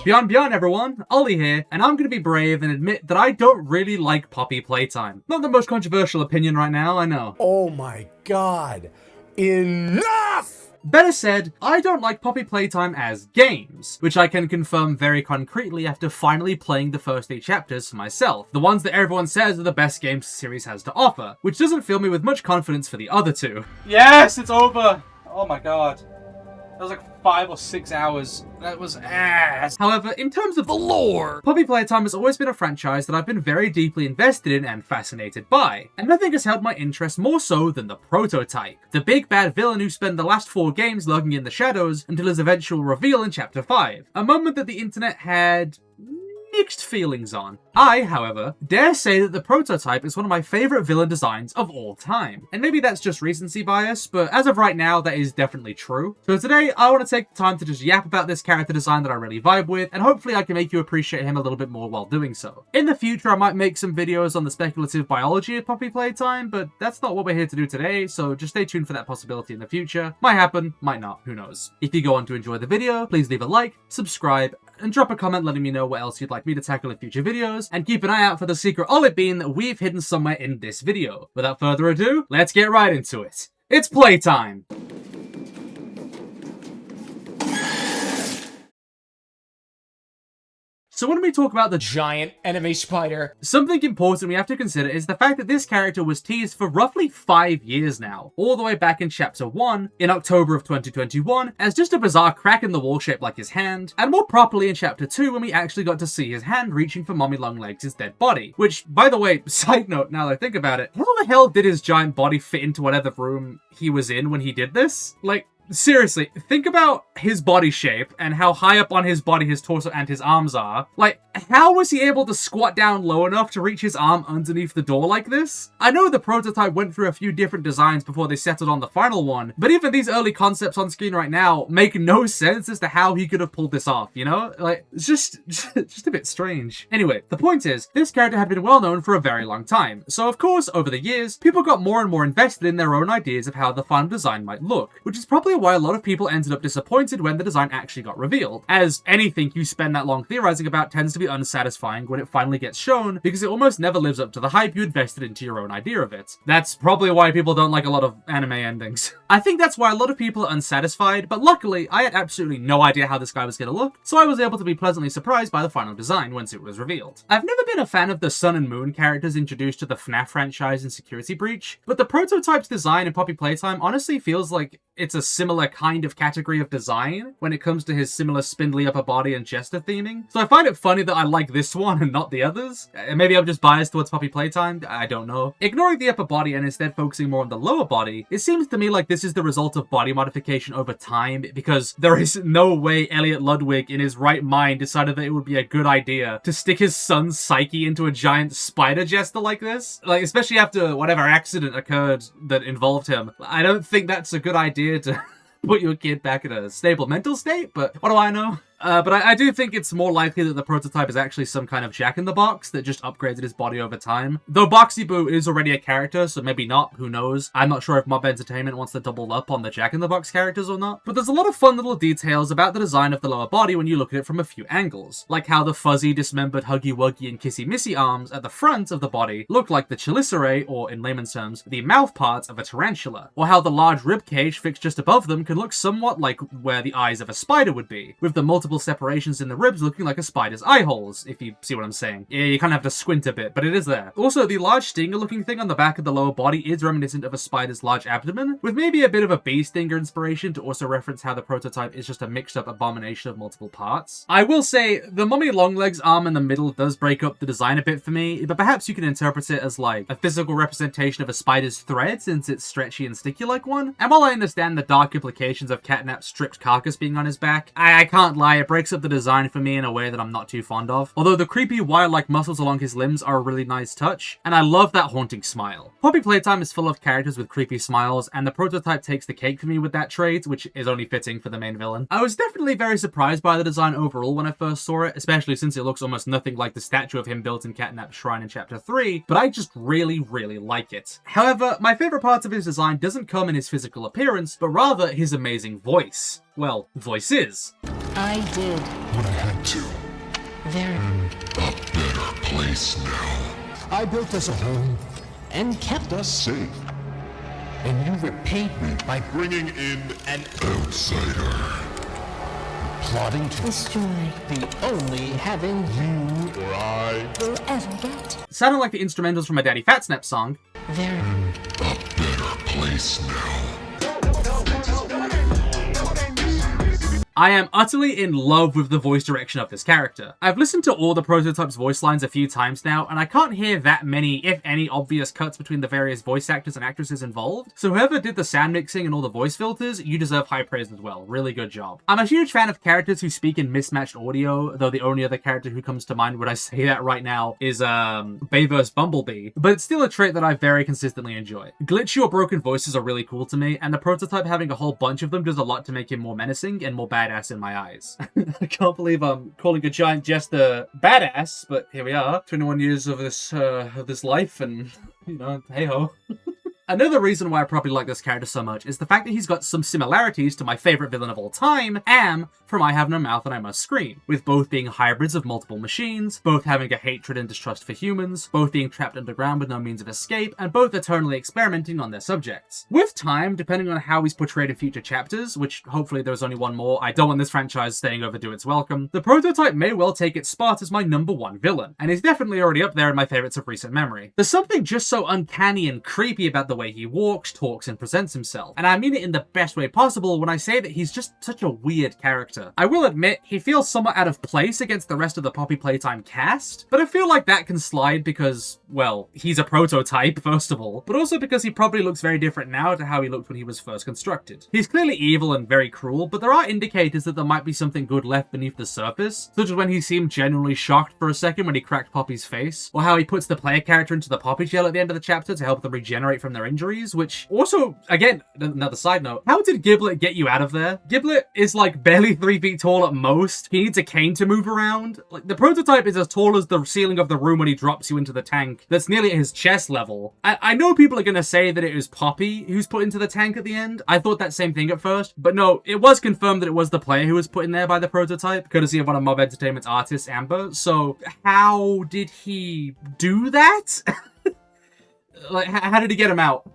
Beyond everyone, Ollie here, and I'm gonna be brave and admit that I don't really like Poppy Playtime. Not the most controversial opinion right now, I know. Oh my god. Enough! Better said, I don't like Poppy Playtime as games, which I can confirm very concretely after finally playing the first 8 chapters for myself, the ones that everyone says are the best games the series has to offer, which doesn't fill me with much confidence for the other 2. Yes, it's over! Oh my god. That was like 5 or 6 hours. That was ass. However, in terms of the lore, Poppy Playtime has always been a franchise that I've been very deeply invested in and fascinated by, and nothing has held my interest more so than the prototype. The big bad villain who spent the last 4 games lurking in the shadows until his eventual reveal in Chapter 5. A moment that the internet had mixed feelings on. I, however, dare say that the prototype is one of my favourite villain designs of all time. And maybe that's just recency bias, but as of right now, that is definitely true. So today, I want to take the time to just yap about this character design that I really vibe with, and hopefully I can make you appreciate him a little bit more while doing so. In the future, I might make some videos on the speculative biology of Poppy Playtime, but that's not what we're here to do today, so just stay tuned for that possibility in the future. Might happen, might not, who knows. If you go on to enjoy the video, please leave a like, subscribe, and drop a comment letting me know what else you'd like me to tackle in future videos, and keep an eye out for the secret olive bean that we've hidden somewhere in this video. Without further ado, let's get right into it. It's playtime! So when we talk about the Giant enemy spider, something important we have to consider is the fact that this character was teased for roughly 5 years now, all the way back in Chapter 1, in October of 2021, as just a bizarre crack in the wall shaped like his hand, and more properly in Chapter 2 when we actually got to see his hand reaching for Mommy Longlegs' dead body. Which, by the way, side note now that I think about it, how the hell did his giant body fit into whatever room he was in when he did this? Like, seriously, think about his body shape and how high up on his body his torso and his arms are. Like, how was he able to squat down low enough to reach his arm underneath the door like this? I know the prototype went through a few different designs before they settled on the final one, but even these early concepts on screen right now make no sense as to how he could have pulled this off, you know? Like, it's just a bit strange. Anyway, the point is, this character had been well known for a very long time, so of course, over the years, people got more and more invested in their own ideas of how the final design might look, which is probably why a lot of people ended up disappointed when the design actually got revealed, as anything you spend that long theorizing about tends to be unsatisfying when it finally gets shown, because it almost never lives up to the hype you invested into your own idea of it. That's probably why people don't like a lot of anime endings. I think that's why a lot of people are unsatisfied, but luckily, I had absolutely no idea how this guy was gonna look, so I was able to be pleasantly surprised by the final design once it was revealed. I've never been a fan of the Sun and Moon characters introduced to the FNAF franchise in Security Breach, but the prototype's design in Poppy Playtime honestly feels like it's a similar kind of category of design when it comes to his similar spindly upper body and jester theming. So I find it funny that I like this one and not the others. Maybe I'm just biased towards Poppy Playtime, I don't know. Ignoring the upper body and instead focusing more on the lower body, it seems to me like this is the result of body modification over time, because there is no way Elliot Ludwig in his right mind decided that it would be a good idea to stick his son's psyche into a giant spider jester like this. Like, especially after whatever accident occurred that involved him. I don't think that's a good idea to put your kid back in a stable mental state, but what do I know? But I do think it's more likely that the prototype is actually some kind of Jack-in-the-Box that just upgraded his body over time. Though Boxy Boo is already a character, so maybe not, who knows. I'm not sure if Mob Entertainment wants to double up on the Jack-in-the-Box characters or not. But there's a lot of fun little details about the design of the lower body when you look at it from a few angles. Like how the fuzzy, dismembered Huggy Wuggy and Kissy Missy arms at the front of the body look like the chelicerae, or in layman's terms, the mouth parts of a tarantula. Or how the large rib cage fixed just above them can look somewhat like where the eyes of a spider would be, with the multiple separations in the ribs looking like a spider's eye holes, if you see what I'm saying. Yeah, you kind of have to squint a bit, but it is there. Also, the large stinger looking thing on the back of the lower body is reminiscent of a spider's large abdomen, with maybe a bit of a bee stinger inspiration to also reference how the prototype is just a mixed up abomination of multiple parts. I will say, the Mommy Longlegs arm in the middle does break up the design a bit for me, but perhaps you can interpret it as like a physical representation of a spider's thread since it's stretchy and sticky like one. And while I understand the dark implications of Catnap's stripped carcass being on his back, I can't lie, it breaks up the design for me in a way that I'm not too fond of. Although the creepy wire-like muscles along his limbs are a really nice touch, and I love that haunting smile. Poppy Playtime is full of characters with creepy smiles, and the prototype takes the cake for me with that trait, which is only fitting for the main villain. I was definitely very surprised by the design overall when I first saw it, especially since it looks almost nothing like the statue of him built in Catnap's shrine in Chapter 3, but I just really like it. However, my favourite parts of his design doesn't come in his physical appearance, but rather his amazing voice. Well, voices. I did. When I had to. Very. A better place now. I built us a home. And kept us. Safe. And you repaid me by Bringing in an outsider. plotting to Destroy. the only heaven You or I. Will ever get. Sounding like the instrumentals from a Daddy Fat Snap song. Very. A better place now. I am utterly in love with the voice direction of this character. I've listened to all the Prototype's voice lines a few times now, and I can't hear that many, if any, obvious cuts between the various voice actors and actresses involved. So whoever did the sound mixing and all the voice filters, you deserve high praise as well. Really good job. I'm a huge fan of characters who speak in mismatched audio, though the only other character who comes to mind when I say that right now is Bayverse Bumblebee, but it's still a trait that I very consistently enjoy. Glitchy or broken voices are really cool to me, and the Prototype having a whole bunch of them does a lot to make him more menacing and more badass in my eyes. I can't believe I'm calling a giant jester badass, but here we are. 21 years of this life, and you know, hey ho. Another reason why I probably like this character so much is the fact that he's got some similarities to my favorite villain of all time, Am, from I Have No Mouth and I Must Scream, with both being hybrids of multiple machines, both having a hatred and distrust for humans, both being trapped underground with no means of escape, and both eternally experimenting on their subjects. With time, depending on how he's portrayed in future chapters, which hopefully there's only one more, I don't want this franchise staying overdue its welcome, the Prototype may well take its spot as my #1 villain, and is definitely already up there in my favorites of recent memory. There's something just so uncanny and creepy about the way he walks, talks, and presents himself. And I mean it in the best way possible when I say that he's just such a weird character. I will admit, he feels somewhat out of place against the rest of the Poppy Playtime cast, but I feel like that can slide because, well, he's a prototype, first of all, but also because he probably looks very different now to how he looked when he was first constructed. He's clearly evil and very cruel, but there are indicators that there might be something good left beneath the surface, such as when he seemed genuinely shocked for a second when he cracked Poppy's face, or how he puts the player character into the Poppy jail at the end of the chapter to help them regenerate from their injuries, which also, again, another side note, how did Giblet get you out of there? Giblet is like barely 3 feet tall at most. He needs a cane to move around. Like, the Prototype is as tall as the ceiling of the room when he drops you into the tank. That's nearly at his chest level. I know people are going to say that it was Poppy who's put into the tank at the end. I thought that same thing at first, but no, it was confirmed that it was the player who was put in there by the Prototype, courtesy of one of Mob Entertainment's artists, Amber. So how did he do that? Like, how did he get him out?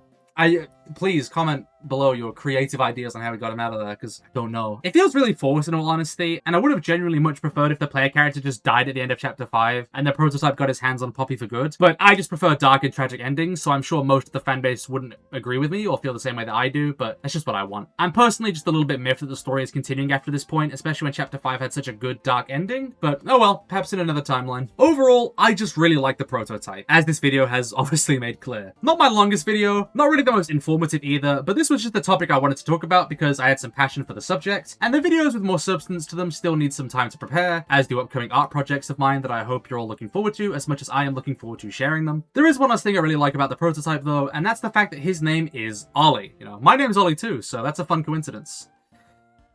Please comment below your creative ideas on how we got him out of there, because I don't know. It feels really forced in all honesty, and I would have genuinely much preferred if the player character just died at the end of chapter 5 and the Prototype got his hands on Poppy for good, but I just prefer dark and tragic endings, so I'm sure most of the fanbase wouldn't agree with me or feel the same way that I do, but that's just what I want. I'm personally just a little bit miffed that the story is continuing after this point, especially when chapter 5 had such a good dark ending, but oh well, perhaps in another timeline. Overall, I just really like the Prototype, as this video has obviously made clear. Not my longest video, not really the most informative either, but this was just the topic I wanted to talk about because I had some passion for the subject, and the videos with more substance to them still need some time to prepare, as do upcoming art projects of mine that I hope you're all looking forward to as much as I am looking forward to sharing them. There is one last thing I really like about the Prototype though, and that's the fact that his name is Ollie. You know, my name's Ollie too, so that's a fun coincidence.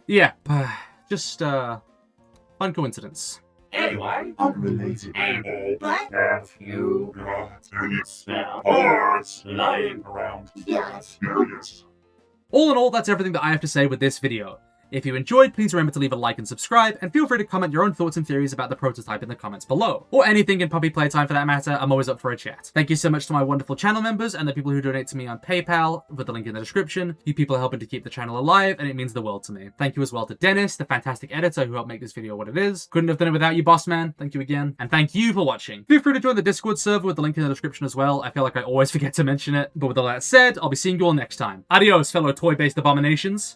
Yeah, just, fun coincidence. Anyway, Unrelated. but have you got any spare parts lying around? Yes. Yes. All in all, that's everything that I have to say with this video. If you enjoyed, please remember to leave a like and subscribe, and feel free to comment your own thoughts and theories about the Prototype in the comments below. Or anything in Poppy Playtime for that matter, I'm always up for a chat. Thank you so much to my wonderful channel members and the people who donate to me on PayPal, with the link in the description. You people are helping to keep the channel alive, and it means the world to me. Thank you as well to Dennis, the fantastic editor who helped make this video what it is. Couldn't have done it without you, boss man. Thank you again. And thank you for watching. Feel free to join the Discord server with the link in the description as well. I feel like I always forget to mention it. But with all that said, I'll be seeing you all next time. Adios, fellow toy-based abominations.